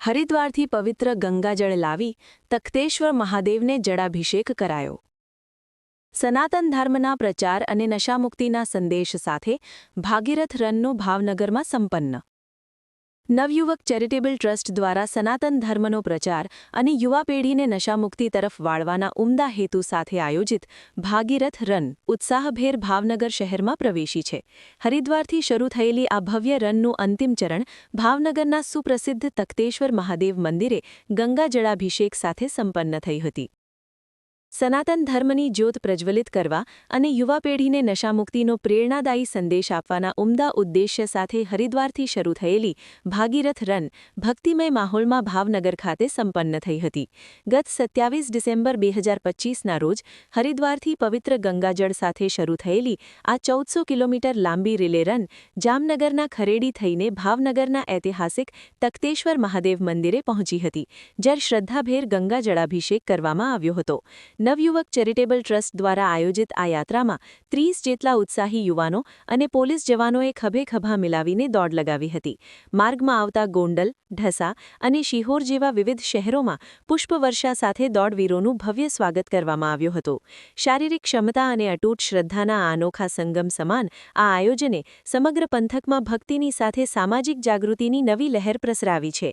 હરિદ્વારથી પવિત્ર ગંગાજળ લાવી તખ્તેશ્વર મહાદેવને જળાભિષેક કરાયો। સનાતન ધર્મના પ્રચાર અને નશામુક્તિના સંદેશ સાથે ભાગીરથ રનનો ભાવનગરમાં સંપન્ન। નવયુવક ચેરિટેબલ ટ્રસ્ટ દ્વારા સનાતન ધર્મનો પ્રચાર અને યુવા પેઢીને નશામુક્તિ તરફ વાળવાના ઉમદા હેતુ સાથે આયોજિત ભાગીરથ રન ઉત્સાહભેર ભાવનગર શહેરમાં પ્રવેશી છે। હરિદ્વારથી શરૂ થયેલી આ ભવ્ય રનનું અંતિમ ચરણ ભાવનગરના સુપ્રસિદ્ધ તખ્તેશ્વર મહાદેવ મંદિરે ગંગા જળાભિષેક સાથે સંપન્ન થઈ હતી। સનાતન ધર્મની જ્યોત પ્રજ્વલિત કરવા અને યુવા પેઢીને નશામુક્તિનો પ્રેરણાદાયી સંદેશ આપવાના ઉમદા ઉદ્દેશ્ય સાથે હરિદ્વારથી શરૂ થયેલી ભાગીરથ રન ભક્તિમય માહોલમાં ભાવનગર ખાતે સંપન્ન થઈ હતી। ગત 27 ડિસેમ્બર 2025ના રોજ હરિદ્વારથી પવિત્ર ગંગાજળ સાથે શરૂ થયેલી આ 1400 કિલોમીટર લાંબી રિલે રન જામનગરના ખરેડી થઈને ભાવનગરના ઐતિહાસિક તખ્તેશ્વર મહાદેવ મંદિરે પહોંચી હતી, જ્યાં શ્રદ્ધાભેર ગંગા જળાભિષેક કરવામાં આવ્યો હતો। નવયુવક ચેરિટેબલ ટ્રસ્ટ દ્વારા આયોજિત આ યાત્રામાં 30 જેટલા ઉત્સાહી યુવાનો અને પોલીસ જવાનોએ ખભે ખભા મિલાવીને દોડ લગાવી હતી। માર્ગમાં આવતા ગોંડલ, ઢસા અને શિહોર જેવા વિવિધ શહેરોમાં પુષ્પવર્ષા સાથે દોડવીરોનું ભવ્ય સ્વાગત કરવામાં આવ્યું હતું। શારીરિક ક્ષમતા અને અતૂટ શ્રદ્ધાના આ અનોખા સંગમ સમાન આ આયોજને સમગ્ર પંથકમાં ભક્તિની સાથે સામાજિક જાગૃતિની નવી લહેર પ્રસરાવી છે।